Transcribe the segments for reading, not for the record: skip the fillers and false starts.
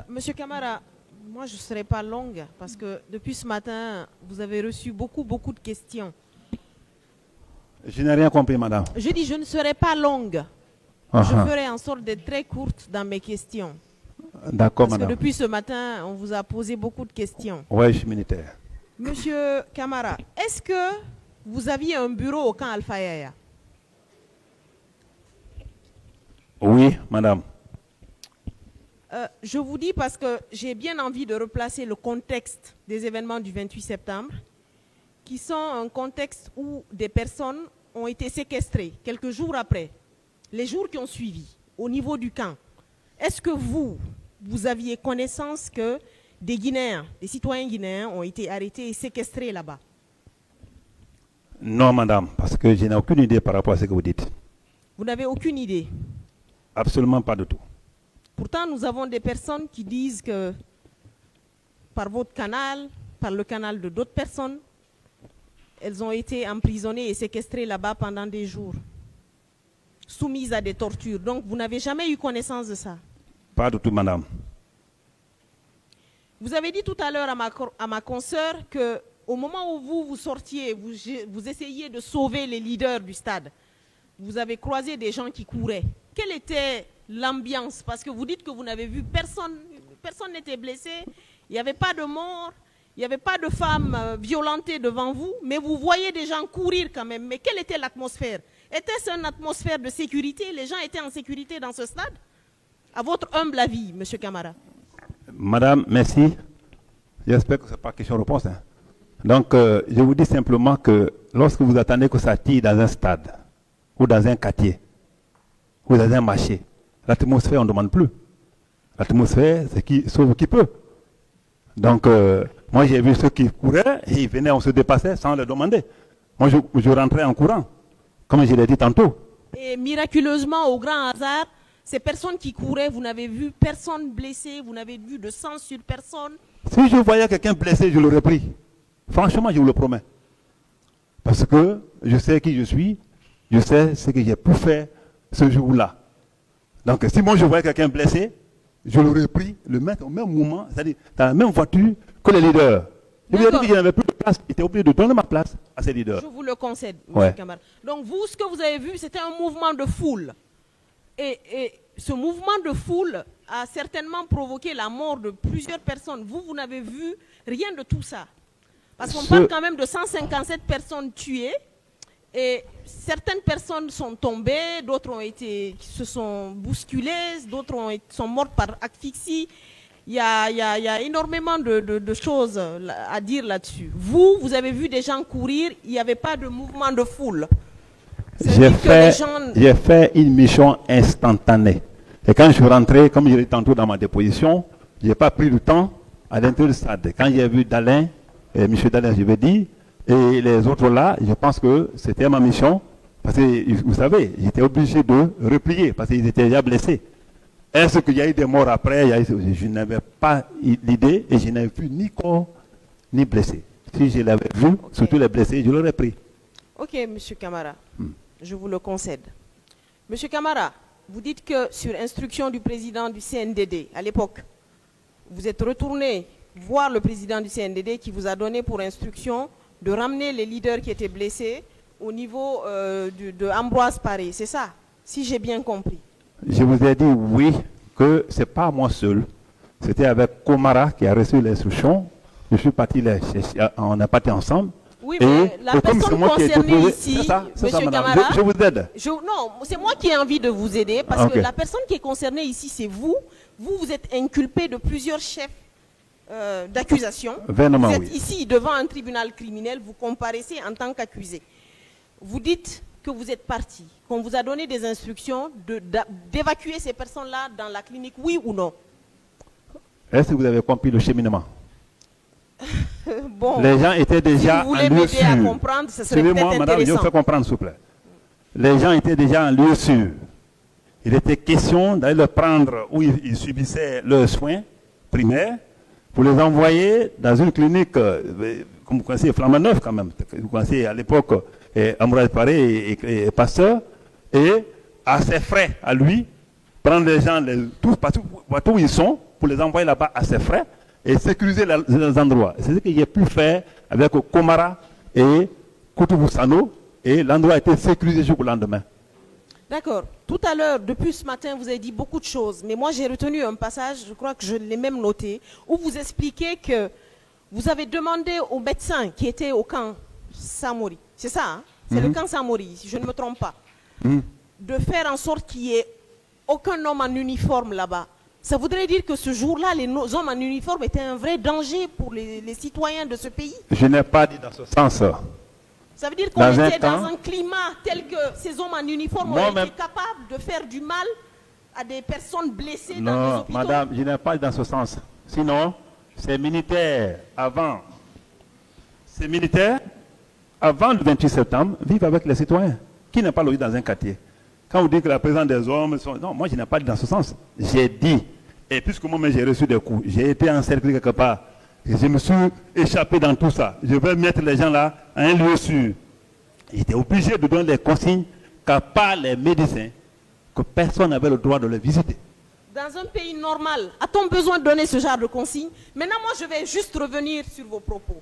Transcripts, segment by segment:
Monsieur Camara, moi je ne serai pas longue parce que depuis ce matin, vous avez reçu beaucoup de questions. Je n'ai rien compris, madame. Je dis je ne serai pas longue. Je ferai en sorte d'être très courte dans mes questions. D'accord, Parce madame. que depuis ce matin, on vous a posé beaucoup de questions. Oui, je suis militaire. Monsieur Camara, est-ce que vous aviez un bureau au camp Alpha Yaya? Oui, madame. Je vous dis parce que j'ai bien envie de replacer le contexte des événements du 28 septembre, qui sont un contexte où des personnes ont été séquestrées quelques jours après, les jours qui ont suivi, au niveau du camp. Est-ce que vous aviez connaissance que des Guinéens, des citoyens guinéens ont été arrêtés et séquestrés là-bas? Non, madame, parce que je n'ai aucune idée par rapport à ce que vous dites. Vous n'avez aucune idée? Absolument pas du tout. Pourtant, nous avons des personnes qui disent que par votre canal, par le canal de d'autres personnes, elles ont été emprisonnées et séquestrées là-bas pendant des jours, soumises à des tortures. Donc, vous n'avez jamais eu connaissance de ça? Pas du tout, madame. Vous avez dit tout à l'heure à ma consoeur qu'au moment où vous sortiez, vous essayiez de sauver les leaders du stade, vous avez croisé des gens qui couraient. Quelle était l'ambiance? Parce que vous dites que vous n'avez vu personne, personne n'était blessé, il n'y avait pas de mort, il n'y avait pas de femmes violentées devant vous, mais vous voyez des gens courir quand même. Mais quelle était l'atmosphère? Était-ce une atmosphère de sécurité? Les gens étaient en sécurité dans ce stade? À votre humble avis, Monsieur Camara. Madame, merci. J'espère que ce n'est pas question-réponse. Hein. Donc, je vous dis simplement que lorsque vous attendez que ça tire dans un stade, ou dans un quartier, ou dans un marché, l'atmosphère, on ne demande plus. L'atmosphère, c'est qui sauve qui peut. Donc, moi, j'ai vu ceux qui couraient, et ils venaient, on se dépassait sans leur demander. Moi, je rentrais en courant, comme je l'ai dit tantôt. Et miraculeusement, au grand hasard, ces personnes qui couraient, vous n'avez vu personne blessé, vous n'avez vu de sang sur personne? Si je voyais quelqu'un blessé, je l'aurais pris. Franchement, je vous le promets. Parce que je sais qui je suis, je sais ce que j'ai pu faire ce jour-là. Donc, si moi je voyais quelqu'un blessé, je l'aurais pris, le mettre au même moment, c'est-à-dire dans la même voiture que les leaders. Je lui ai dit que je n'avais plus de place, il était obligé de donner ma place à ces leaders. Je vous le concède, Ouais. M. Camara. Donc vous, ce que vous avez vu, c'était un mouvement de foule. Et ce mouvement de foule a certainement provoqué la mort de plusieurs personnes. Vous n'avez vu rien de tout ça. Parce qu'on parle quand même de 157 personnes tuées. Et certaines personnes sont tombées, d'autres se sont bousculées, d'autres sont mortes par asphyxie. Il y a énormément de choses à dire là-dessus. Vous avez vu des gens courir, il n'y avait pas de mouvement de foule. J'ai fait une mission instantanée. Et quand je suis rentré, comme je l'ai dit tantôt dans ma déposition, je n'ai pas pris le temps à l'intérieur du stade. Quand j'ai vu Dalin, M. Dalin, je vais dire, et les autres là, je pense que c'était ma mission. Parce que, vous savez, j'étais obligé de replier parce qu'ils étaient déjà blessés. Est-ce qu'il y a eu des morts après? Je n'avais pas l'idée et je n'avais vu ni corps ni blessés. Si je l'avais vu, surtout les blessés, je l'aurais pris. Ok, M. Camara, je vous le concède. M. Camara, vous dites que sur instruction du président du CNDD, à l'époque, vous êtes retourné voir le président du CNDD qui vous a donné pour instruction de ramener les leaders qui étaient blessés au niveau de Ambroise Paré. C'est ça, si j'ai bien compris. Je vous ai dit oui, que ce n'est pas moi seul. C'était avec Komara qui a reçu l'instruction. Je suis parti là, on est parti ensemble. Oui, mais la personne concernée ici, M. Camara, je vous aide. Non, c'est moi qui ai envie de vous aider parce que la personne qui est concernée ici, c'est vous. Vous êtes inculpé de plusieurs chefs d'accusation. Vous êtes ici devant un tribunal criminel, vous comparaissez en tant qu'accusé. Vous dites que vous êtes parti, qu'on vous a donné des instructions d'évacuer ces personnes-là dans la clinique, oui ou non? Est-ce que vous avez compris le cheminement? Bon, les gens étaient déjà en lieu sûr. À comprendre, ce serait peut-être intéressant. Madame, je vous fais comprendre, s'il vous plaît. Les gens étaient déjà en lieu sûr. Il était question d'aller le prendre où ils subissaient leurs soins primaires pour les envoyer dans une clinique, comme vous connaissez, Flamand Neuf quand même. Vous connaissez à l'époque Ambroise Paré et Pasteur, et à ses frais, à lui, prendre les gens, tous partout où ils sont, pour les envoyer là-bas à ses frais et sécuriser les endroits. C'est ce que j'ai pu faire avec Komara et Koutoubu Sano, et l'endroit a été sécurisé jusqu'au lendemain. D'accord. Tout à l'heure, depuis ce matin, vous avez dit beaucoup de choses, mais moi j'ai retenu un passage, je crois que je l'ai même noté, où vous expliquez que vous avez demandé aux médecins qui étaient au camp Samori, c'est ça, hein? C'est le camp Samori, si je ne me trompe pas, de faire en sorte qu'il n'y ait aucun homme en uniforme là-bas. Ça voudrait dire que ce jour-là, les hommes en uniforme étaient un vrai danger pour les citoyens de ce pays? Je n'ai pas dit dans ce sens. Ça veut dire qu'on était dans un climat tel que ces hommes en uniforme auraient été capables de faire du mal à des personnes blessées dans les hôpitaux? Non, madame, je n'ai pas dit dans ce sens. Sinon, ces militaires, avant le 28 septembre, vivent avec les citoyens. Qui n'a pas logé dans un quartier? Quand vous dites que la présence des hommes... Non, moi je n'ai pas dit dans ce sens. J'ai dit, et puisque moi j'ai reçu des coups, j'ai été encerclé quelque part, et je me suis échappé dans tout ça. Je vais mettre les gens là à un lieu sûr. J'étais obligé de donner des consignes qu'à part les médecins, que personne n'avait le droit de les visiter. Dans un pays normal, a-t-on besoin de donner ce genre de consignes? Maintenant, moi je vais juste revenir sur vos propos.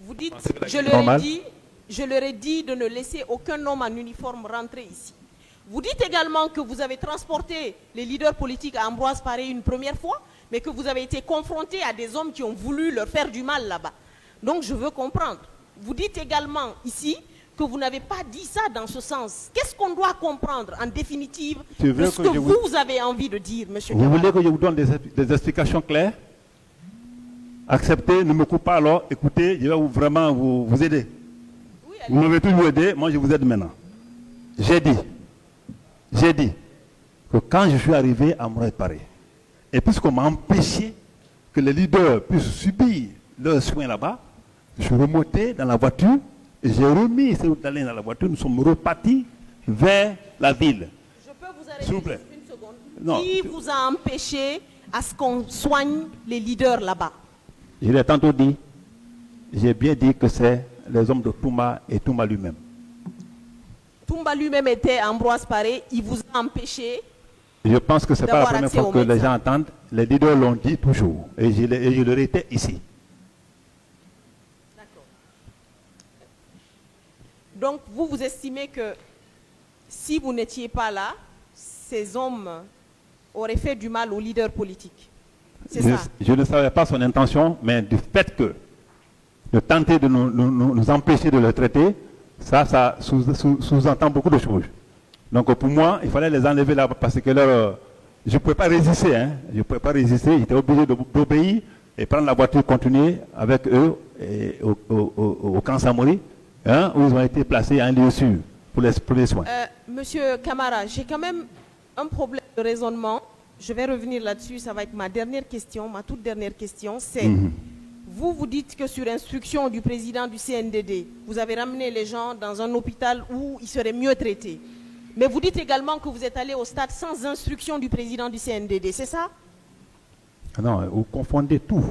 Vous dites, je leur ai dit de ne laisser aucun homme en uniforme rentrer ici. Vous dites également que vous avez transporté les leaders politiques à Ambroise Paré une première fois, mais que vous avez été confronté à des hommes qui ont voulu leur faire du mal là-bas. Donc je veux comprendre. Vous dites également ici que vous n'avez pas dit ça dans ce sens. Qu'est-ce qu'on doit comprendre en définitive de ce que vous avez envie de dire, M. Kamara? Vous voulez que je vous donne des explications claires? Acceptez, ne me coupez pas alors, écoutez, je vais vraiment vous aider. Oui, vous m'avez toujours aidé, moi je vous aide maintenant. J'ai dit que quand je suis arrivé à Ambroise Paré, et puisqu'on m'a empêché que les leaders puissent subir leurs soins là-bas, je suis remonté dans la voiture et j'ai remis ces Dalins dans la voiture. Nous sommes repartis vers la ville. Je peux vous arrêter une seconde? Non. Qui vous a empêché à ce qu'on soigne les leaders là-bas? Je l'ai tantôt dit. J'ai bien dit que c'est les hommes de Toumba et Toumba lui-même. Toumba lui-même était à Ambroise Paré. Il vous a empêché? Je pense que ce n'est pas la première fois que les gens entendent. Les leaders l'ont dit toujours. Et je le répète ici. D'accord. Donc, vous estimez que si vous n'étiez pas là, ces hommes auraient fait du mal aux leaders politiques? C'est ça? Je ne savais pas son intention, mais du fait que de tenter de nous empêcher de le traiter, ça sous-entend beaucoup de choses. Donc pour moi, il fallait les enlever là parce que je ne pouvais pas résister. Hein. Je ne pouvais pas résister. J'étais obligé d'obéir et prendre la voiture, continuer avec eux et au camp Samori, hein, où ils ont été placés à un lieu sûr pour les soins. Monsieur Kamara, j'ai quand même un problème de raisonnement. Je vais revenir là-dessus. Ça va être ma dernière question, ma toute dernière question. C'est, vous dites que sur instruction du président du CNDD, vous avez ramené les gens dans un hôpital où ils seraient mieux traités. Mais vous dites également que vous êtes allé au stade sans instruction du président du CNDD, c'est ça? Non, vous confondez tout.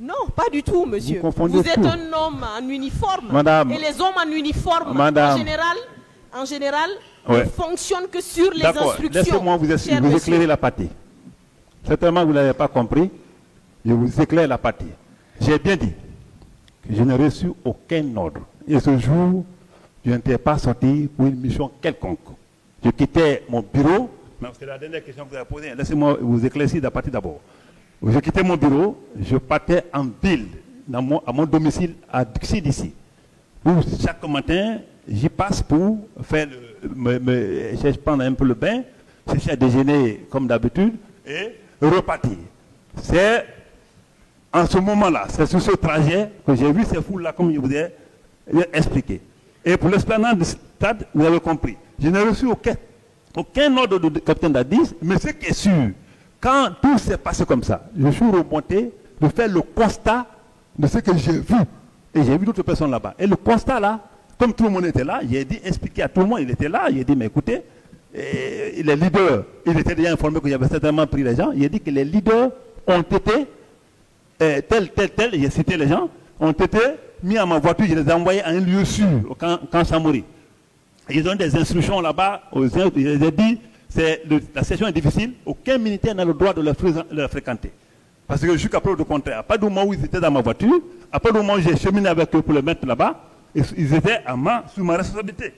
Non, pas du tout, monsieur. Vous êtes un homme en uniforme. Madame, et les hommes en uniforme, en général ne fonctionnent que sur les instructions. Laissez-moi vous éclairer la partie. Certainement, vous ne l'avez pas compris. Je vous éclaire la partie. J'ai bien dit que je n'ai reçu aucun ordre. Et ce jour, je n'étais pas sorti pour une mission quelconque. Je quittais mon bureau, mais c'est la dernière question que vous avez posée. Laissez-moi vous éclaircir la partie d'abord. Je quittais mon bureau, je partais en ville, à mon domicile à Dixie d'ici. Chaque matin, j'y passe pour faire je prendre un peu le bain, chercher à déjeuner comme d'habitude et repartir. C'est en ce moment-là, c'est sur ce trajet que j'ai vu ces foules-là comme je vous ai expliqué. Et pour l'esplanade du stade, vous avez compris. Je n'ai reçu aucun ordre du capitaine Dadis, mais ce qui est sûr, quand tout s'est passé comme ça, je suis remonté de faire le constat de ce que j'ai vu. Et j'ai vu d'autres personnes là-bas. Et le constat là, comme tout le monde était là, j'ai dit, expliquer à tout le monde, il était là, j'ai dit, mais écoutez, les leaders, il était déjà informé que j'avais certainement pris les gens, il a dit que les leaders ont été, tel, j'ai cité les gens, ont été mis à ma voiture, je les ai envoyés à un lieu sûr, au camp Samori. Ils ont des instructions là-bas, je les ai dit, la session est difficile, aucun militaire n'a le droit de leur fréquenter. Parce que jusqu'à preuve du contraire, à partir du moment où ils étaient dans ma voiture, à partir du moment où j'ai cheminé avec eux pour les mettre là-bas, ils étaient sous ma responsabilité.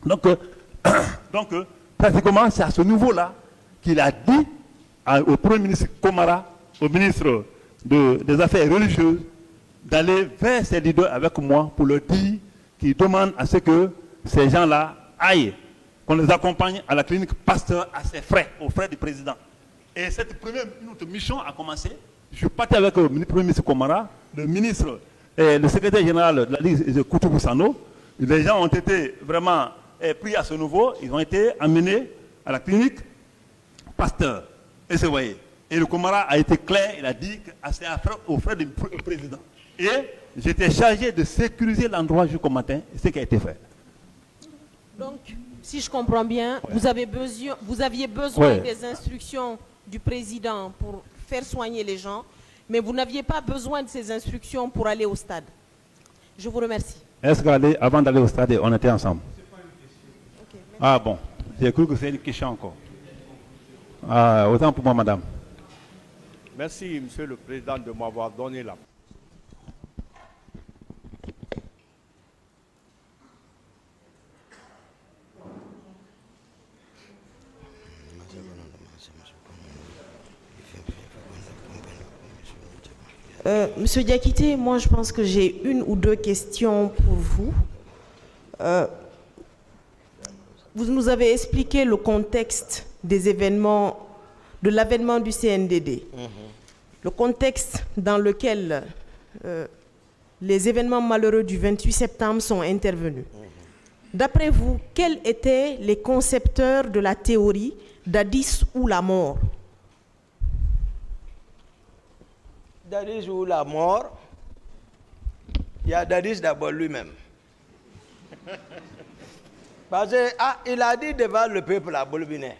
Donc, pratiquement, c'est à ce niveau-là qu'il a dit au Premier ministre Komara, au ministre des Affaires religieuses, d'aller vers ces leaders avec moi pour leur dire qu'ils demandent à ce que ces gens-là aillent, qu'on les accompagne à la clinique Pasteur à ses frais, aux frais du président. Et cette première mission a commencé. Je suis parti avec le Premier ministre Komara, le ministre et le secrétaire général de la Ligue de Koutoubou Sano. Les gens ont été vraiment pris à ce niveau. Ils ont été amenés à la clinique Pasteur. Et c'est voyez. Et le Komara a été clair. Il a dit que c'est aux frais du président. Et j'étais chargé de sécuriser l'endroit jusqu'au matin. C'est ce qui a été fait. Donc, si je comprends bien, vous aviez besoin des instructions du président pour faire soigner les gens, mais vous n'aviez pas besoin de ces instructions pour aller au stade. Je vous remercie. Est-ce qu'avant d'aller au stade, on était ensemble? Okay, ah bon, j'ai cru que c'est une question encore. Ah, autant pour moi, madame. Merci, monsieur le président, de m'avoir donné la parole. Monsieur Diakité, moi je pense que j'ai une ou deux questions pour vous. Vous nous avez expliqué le contexte des événements, de l'avènement du CNDD. Le contexte dans lequel les événements malheureux du 28 septembre sont intervenus. D'après vous, quels étaient les concepteurs de la théorie Dadis ou la mort? Dadis ou la mort, il y a Dadis d'abord lui-même. Parce qu'il a dit devant le peuple à Bolbiné.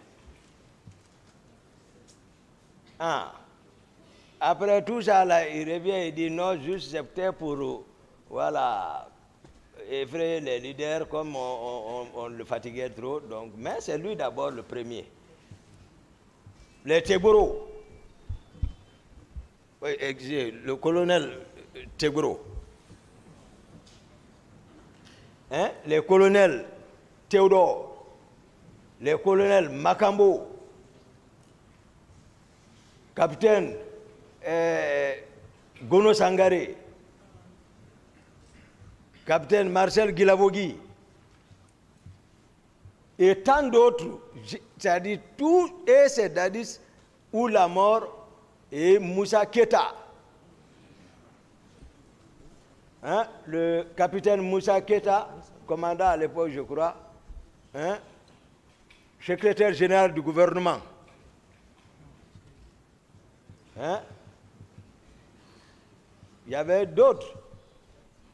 Après tout ça, là, il revient et dit non, juste c'était pour effrayer les leaders comme on le fatiguait trop. Donc, mais c'est lui d'abord le premier. Les Teboro. Oui, le colonel Tegoro, les colonels Théodore, les colonels Makambo, capitaine Gono Sangare, capitaine Marcel Guilavogui, et tant d'autres, c'est-à-dire tout, et c'est Dadis ou la mort, et Moussa Keta. Le capitaine Moussa Keta, commandant à l'époque, je crois, secrétaire général du gouvernement. Il y avait d'autres,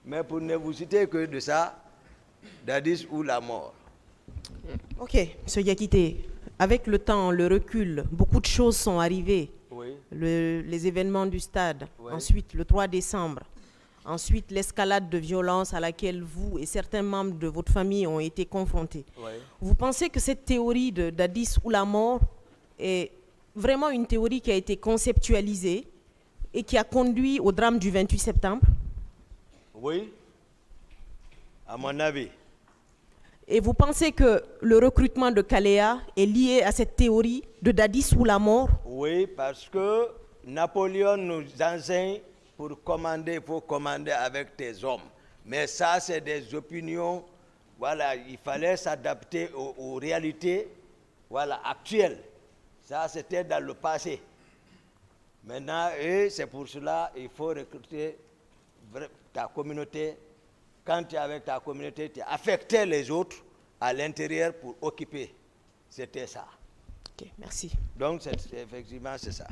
mais pour ne vous citer que de ça, Dadis ou la mort. Ok, M. Diakité, avec le temps, le recul, beaucoup de choses sont arrivées. Oui. Les événements du stade, oui. Ensuite le 3 décembre, ensuite l'escalade de violence à laquelle vous et certains membres de votre famille ont été confrontés. Oui. Vous pensez que cette théorie de Dadis ou la mort est vraiment une théorie qui a été conceptualisée et qui a conduit au drame du 28 septembre? Oui, à mon avis. Et vous pensez que le recrutement de Kaléa est lié à cette théorie de Dadis ou la mort? Oui, parce que Napoléon nous enseigne pour commander, il faut commander avec tes hommes. Mais ça, c'est des opinions. Voilà, il fallait s'adapter aux réalités actuelles. Ça, c'était dans le passé. Maintenant, et c'est pour cela qu'il faut recruter ta communauté. Quand tu es avec ta communauté, tu affectais les autres à l'intérieur pour occuper. C'était ça. Ok, merci. Donc, effectivement, c'est ça.